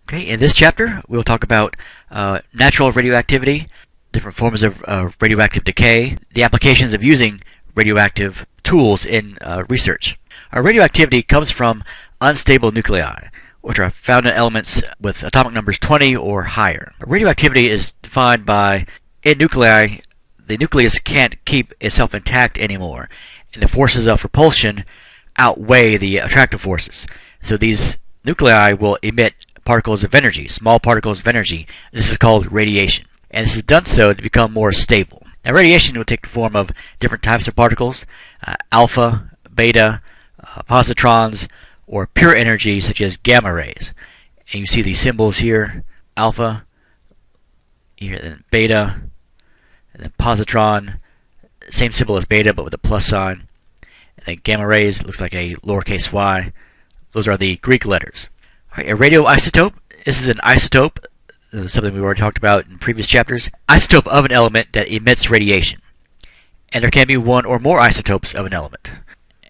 Okay, in this chapter, we'll talk about natural radioactivity, different forms of radioactive decay, the applications of using radioactive tools in research. Our radioactivity comes from unstable nuclei, which are found in elements with atomic numbers 20 or higher. Radioactivity is defined by, in nuclei, the nucleus can't keep itself intact anymore, and the forces of repulsion outweigh the attractive forces. So these nuclei will emit particles of energy, small particles of energy. This is called radiation. And this is done so to become more stable. Now radiation will take the form of different types of particles, alpha, beta, positrons, or pure energy such as gamma rays. And you see these symbols here, alpha, here then beta, and then positron, same symbol as beta but with a plus sign. And then gamma rays looks like a lowercase y. Those are the Greek letters. All right, a radioisotope. This is an isotope, something we've already talked about in previous chapters. Isotope of an element that emits radiation. And there can be one or more isotopes of an element.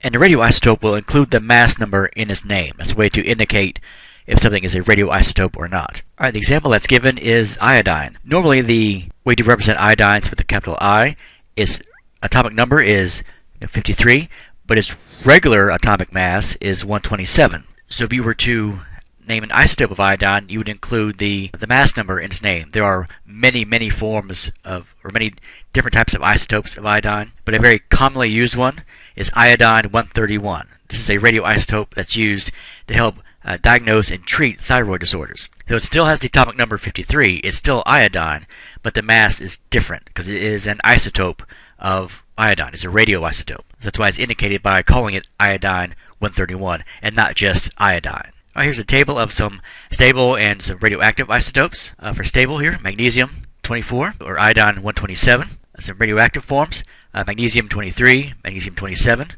And the radioisotope will include the mass number in its name. That's a way to indicate if something is a radioisotope or not. All right, the example that's given is iodine. Normally, the way to represent iodines with a capital I is atomic number is 53, but its regular atomic mass is 127. So if you were to name an isotope of iodine, you would include the mass number in its name. There are many forms of, or many different types of isotopes of iodine, but a very commonly used one is iodine 131. This is a radioisotope that's used to help diagnose and treat thyroid disorders. Though it still has the atomic number 53, it's still iodine, but the mass is different because it is an isotope of iodine. It's a radioisotope. That's why it's indicated by calling it iodine 131 and not just iodine. All right, here's a table of some stable and some radioactive isotopes. For stable here, magnesium 24 or iodine 127. Some radioactive forms, magnesium 23, magnesium 27.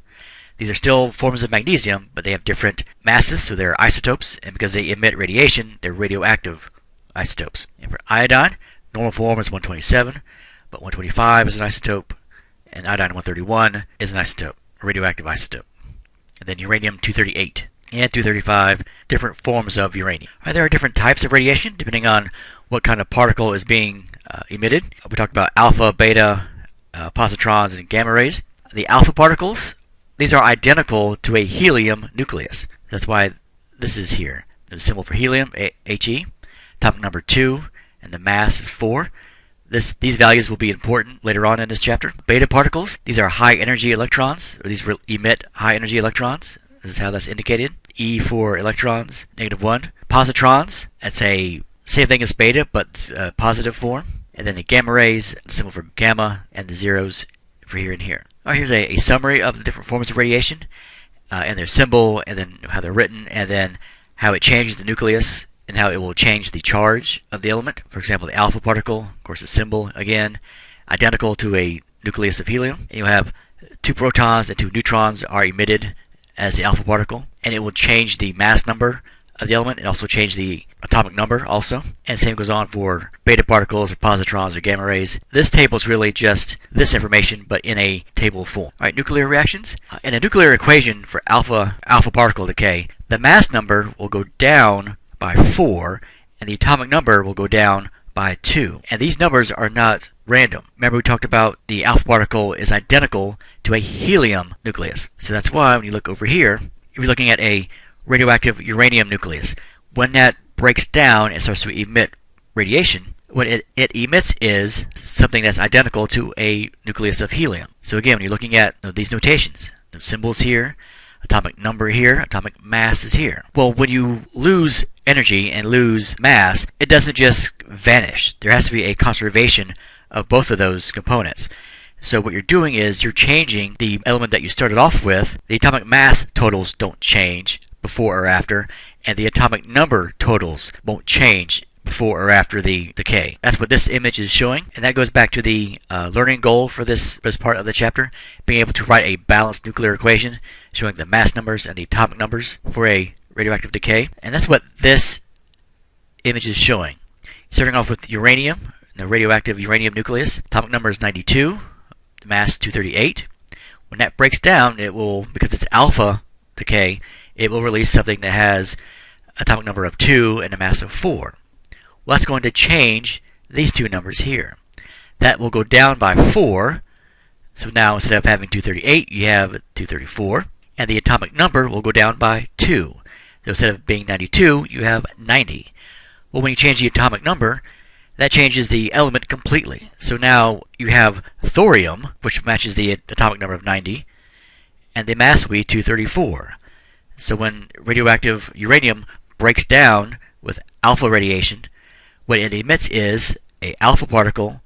These are still forms of magnesium, but they have different masses, so they're isotopes, and because they emit radiation, they're radioactive isotopes. And for iodine, normal form is 127, but 125 is an isotope, and iodine 131 is an isotope, a radioactive isotope. And then uranium 238 and 235, different forms of uranium. All right, there are different types of radiation depending on what kind of particle is being emitted. We talked about alpha, beta, positrons, and gamma rays. The alpha particles, these are identical to a helium nucleus. That's why this is here. The symbol for helium, He, atomic number 2, and the mass is 4. These values will be important later on in this chapter. Beta particles, these are high energy electrons, or these emit high energy electrons. This is how that's indicated. E for electrons, -1. Positrons, that's a same thing as beta, but positive form. And then the gamma rays, the symbol for gamma, and the zeros for here and here. All right, here's a summary of the different forms of radiation, and their symbol, and then how they're written, and then how it changes the nucleus, and how it will change the charge of the element. For example, the alpha particle, of course, the symbol, again, identical to a nucleus of helium. And you'll have 2 protons and 2 neutrons are emitted as the alpha particle, and it will change the mass number of the element and also change the atomic number also. And same goes on for beta particles or positrons or gamma rays. This table is really just this information but in a table form. All right, nuclear reactions. In a nuclear equation for alpha particle decay, the mass number will go down by 4 and the atomic number will go down by 2. And these numbers are not random. Remember we talked about the alpha particle is identical to a helium nucleus. So that's why when you look over here, if you're looking at a radioactive uranium nucleus, when that breaks down and starts to emit radiation, what it emits is something that's identical to a nucleus of helium. So again, when you're looking at these notations, the symbols here, atomic number here, atomic mass is here. Well, when you lose energy and lose mass, it doesn't just vanish. There has to be a conservation of both of those components. So what you're doing is you're changing the element that you started off with. The atomic mass totals don't change before or after, and the atomic number totals won't change before or after the decay. That's what this image is showing, and that goes back to the learning goal for this part of the chapter, being able to write a balanced nuclear equation showing the mass numbers and the atomic numbers for a radioactive decay. And that's what this image is showing. Starting off with uranium, the radioactive uranium nucleus, atomic number is 92, the mass 238. When that breaks down, it will, because it's alpha decay, it will release something that has atomic number of 2 and a mass of 4. Well, that's going to change these two numbers here. That will go down by 4. So now instead of having 238, you have 234. And the atomic number will go down by 2. So instead of being 92, you have 90. Well, when you change the atomic number, that changes the element completely. So now you have thorium, which matches the atomic number of 90, and the mass will be 234. So when radioactive uranium breaks down with alpha radiation, what it emits is an alpha particle,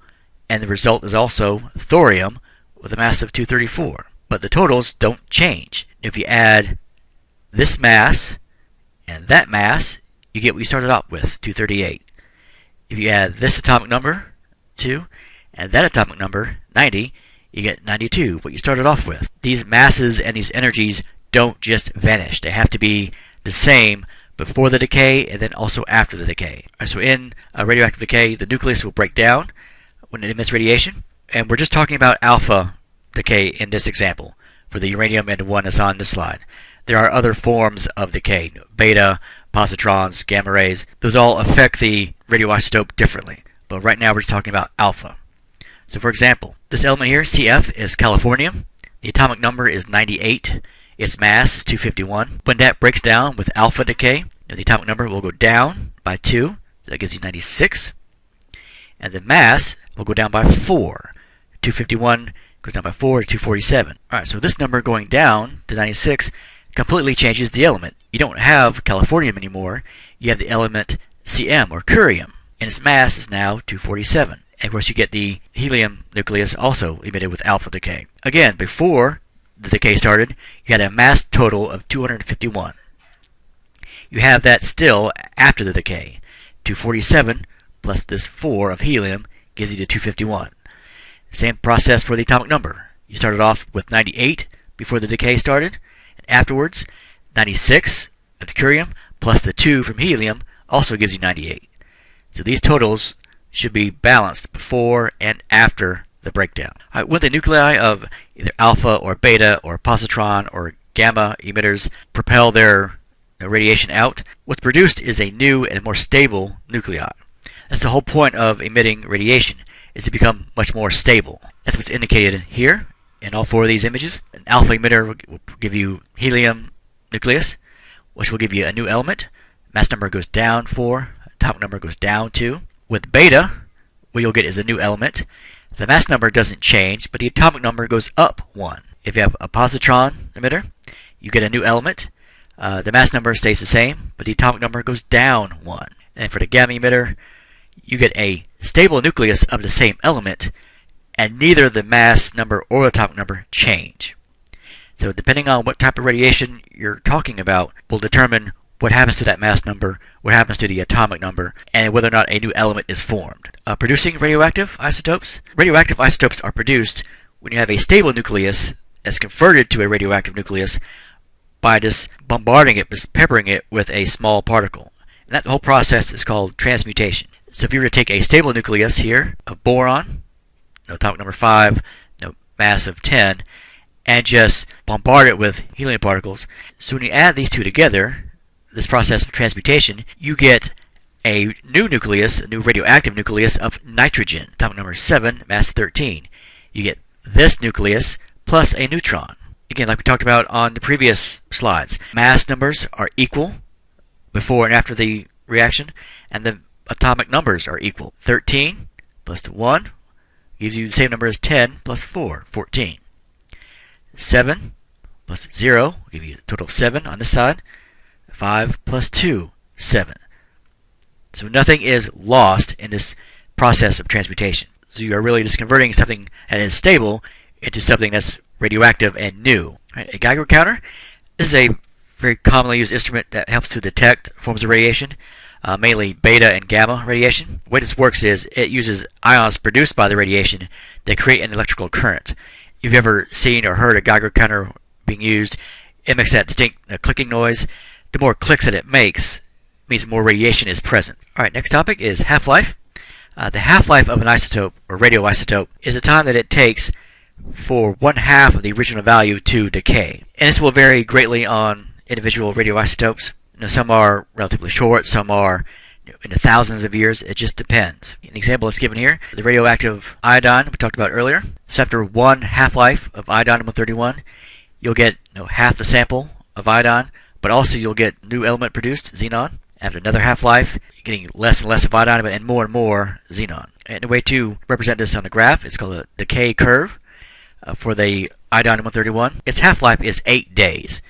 and the result is also thorium with a mass of 234. But the totals don't change. If you add this mass and that mass, you get what you started out with, 238. If you add this atomic number, 2, and that atomic number, 90, you get 92, what you started off with. These masses and these energies don't just vanish. They have to be the same before the decay and then also after the decay. So in a radioactive decay, the nucleus will break down when it emits radiation. And we're just talking about alpha decay in this example for the uranium and the one that's on this slide. There are other forms of decay, beta, positrons, gamma rays. Those all affect the radioisotope differently. But right now we're just talking about alpha. So for example, this element here, CF, is californium. The atomic number is 98. Its mass is 251. When that breaks down with alpha decay, the atomic number will go down by 2. So that gives you 96. And the mass will go down by 4. 251 goes down by 4 to 247. Alright, so this number going down to 96 completely changes the element. You don't have californium anymore. You have the element Cm, or curium, and its mass is now 247. And of course you get the helium nucleus also emitted with alpha decay. Again, before the decay started, you had a mass total of 251. You have that still after the decay. 247 plus this 4 of helium gives you the 251. Same process for the atomic number. You started off with 98 before the decay started, and afterwards 96 of the curium plus the 2 from helium also gives you 98. So these totals should be balanced before and after the breakdown. When the nuclei of either alpha or beta or positron or gamma emitters propel their radiation out, what's produced is a new and more stable nuclei. That's the whole point of emitting radiation, is to become much more stable. That's what's indicated here in all 4 of these images. An alpha emitter will give you helium nucleus, which will give you a new element. Mass number goes down 4, atomic number goes down 2. With beta, what you'll get is a new element. The mass number doesn't change, but the atomic number goes up 1. If you have a positron emitter, you get a new element. The mass number stays the same, but the atomic number goes down 1. And for the gamma emitter, you get a stable nucleus of the same element, and neither the mass number or the atomic number change. So depending on what type of radiation you're talking about will determine what happens to that mass number, what happens to the atomic number, and whether or not a new element is formed. Producing radioactive isotopes? Radioactive isotopes are produced when you have a stable nucleus that's converted to a radioactive nucleus by just bombarding it, just peppering it with a small particle. And that whole process is called transmutation. So if you were to take a stable nucleus here of boron, atomic number 5, mass of 10, and just bombard it with helium particles, so when you add these two together, this process of transmutation, you get a new nucleus, a new radioactive nucleus of nitrogen, atomic number 7, mass 13. You get this nucleus plus a neutron. Again, like we talked about on the previous slides, mass numbers are equal before and after the reaction, and the atomic numbers are equal. 13 plus 1 gives you the same number as 10 plus 4, 14. 7 plus 0 will give you a total of 7 on this side. 5 plus 2, 7. So nothing is lost in this process of transmutation. So you are really just converting something that is stable into something that's radioactive and new. Right, a Geiger counter. This is a very commonly used instrument that helps to detect forms of radiation, mainly beta and gamma radiation. The way this works is it uses ions produced by the radiation to create an electrical current. If you've ever seen or heard a Geiger counter being used, it makes that distinct clicking noise. The more clicks that it makes means more radiation is present. Alright, next topic is half-life. The half-life of an isotope, or radioisotope, is the time that it takes for 1/2 of the original value to decay. And this will vary greatly on individual radioisotopes. Some are relatively short, some are in the thousands of years. It just depends. An example is given here, the radioactive iodine we talked about earlier. So after one half-life of iodine-131, you'll get half the sample of iodine, but also you'll get new element produced, xenon. After another half-life, you're getting less and less of iodine and more xenon. And the way to represent this on the graph is called a decay curve for the iodine-131. Its half-life is 8 days.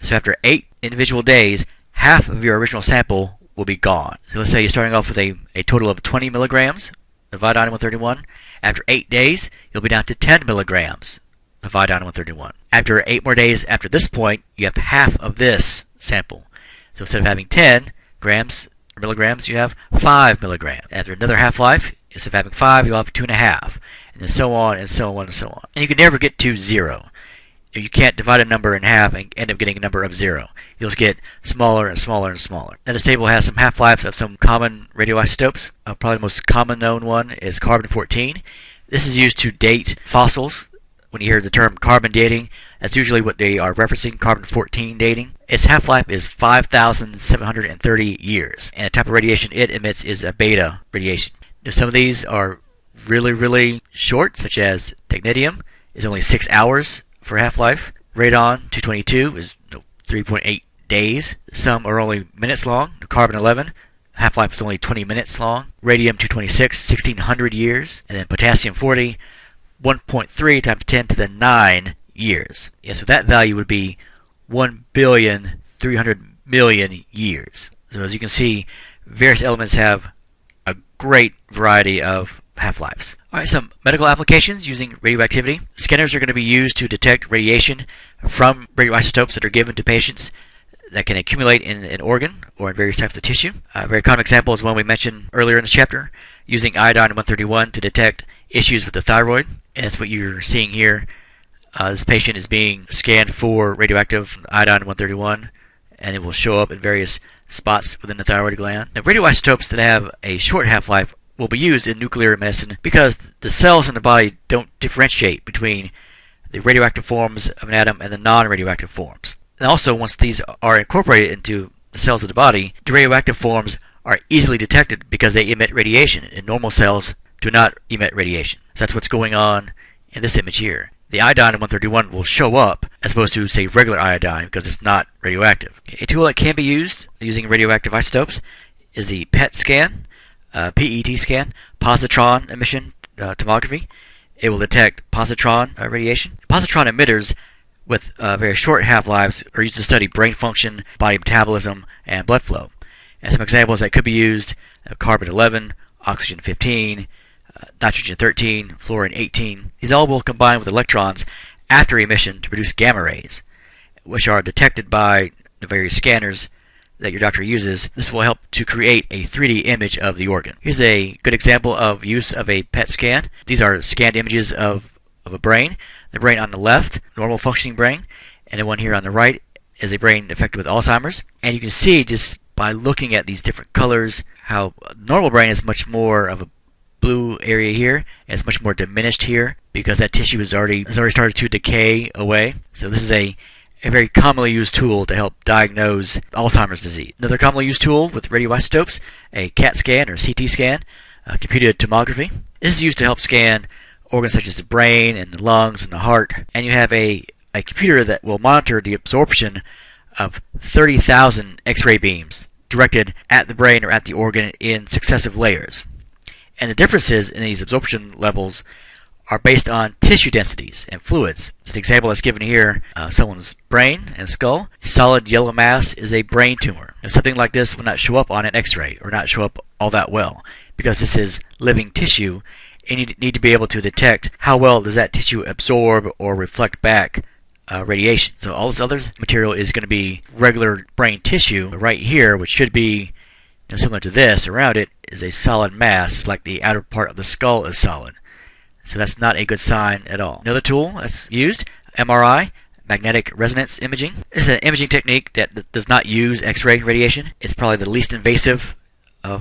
So after 8 individual days, half of your original sample will be gone. So let's say you're starting off with a total of 20 milligrams of iodine-131. After 8 days, you'll be down to 10 milligrams of iodine-131. After 8 more days after this point, you have half of this sample. So instead of having 10 grams or milligrams, you have 5 milligrams. After another half-life, instead of having 5, you'll have 2.5, and then so on and so on and so on. And you can never get to 0. You can't divide a number in half and end up getting a number of 0. You'll just get smaller and smaller and smaller. Now this table has some half-lives of some common radioisotopes. Probably the most common known one is carbon-14. This is used to date fossils. When you hear the term carbon dating, that's usually what they are referencing, carbon-14 dating. Its half-life is 5,730 years, and the type of radiation it emits is a beta radiation. Now, some of these are really short, such as technetium is only 6 hours for half-life. Radon-222 is 3.8 days. Some are only minutes long. Carbon-11, half-life is only 20 minutes long. Radium-226, 1,600 years. And then potassium-40, 1.3 times 10 to the 9 years. Yeah, so that value would be 1,300,000,000 years. So as you can see, various elements have a great variety of half-lives. Alright, some medical applications using radioactivity. Scanners are going to be used to detect radiation from radioisotopes that are given to patients that can accumulate in an organ or in various types of tissue. A very common example is one we mentioned earlier in this chapter, using iodine-131 to detect issues with the thyroid. And that's what you're seeing here. This patient is being scanned for radioactive iodine-131, and it will show up in various spots within the thyroid gland. Now, radioisotopes that have a short half-life will be used in nuclear medicine because the cells in the body don't differentiate between the radioactive forms of an atom and the non-radioactive forms. And also, once these are incorporated into the cells of the body, the radioactive forms are easily detected because they emit radiation, and normal cells do not emit radiation. So that's what's going on in this image here. The iodine-131 will show up as opposed to, say, regular iodine because it's not radioactive. A tool that can be used using radioactive isotopes is the PET scan, PET scan, positron emission tomography. It will detect positron radiation. Positron emitters with very short half-lives are used to study brain function, body metabolism, and blood flow. And some examples that could be used, carbon-11, oxygen-15, nitrogen-13, fluorine-18. These all will combine with electrons after emission to produce gamma rays, which are detected by the various scanners that your doctor uses. This will help to create a 3D image of the organ. Here's a good example of use of a PET scan. These are scanned images of a brain. The brain on the left, normal functioning brain, and the one here on the right is a brain affected with Alzheimer's. And you can see just by looking at these different colors how a normal brain is much more of a blue area here, and it's much more diminished here because that tissue has already started to decay away. So this is a very commonly used tool to help diagnose Alzheimer's disease. Another commonly used tool with radioisotopes, a CAT scan or CT scan, computed tomography. This is used to help scan organs such as the brain and the lungs and the heart. And you have a computer that will monitor the absorption of 30,000 X-ray beams directed at the brain or at the organ in successive layers. And the differences in these absorption levels are based on tissue densities and fluids. So an example that's given here, someone's brain and skull. Solid yellow mass is a brain tumor. And something like this will not show up on an X-ray or not show up all that well because this is living tissue, and you need to be able to detect how well does that tissue absorb or reflect back radiation. So all this other material is going to be regular brain tissue. Right here, which should be similar to this, around it is a solid mass. It's like the outer part of the skull is solid. So that's not a good sign at all. Another tool that's used, MRI, magnetic resonance imaging. This is an imaging technique that does not use X-ray radiation. It's probably the least invasive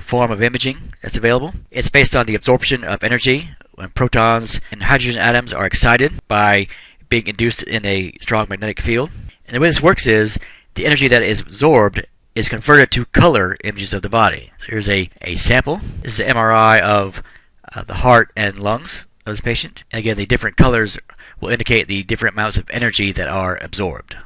form of imaging that's available. It's based on the absorption of energy when protons and hydrogen atoms are excited by being induced in a strong magnetic field. And the way this works is the energy that is absorbed is converted to color images of the body. So here's a sample. This is an MRI of the heart and lungs of this patient. Again, the different colors will indicate the different amounts of energy that are absorbed.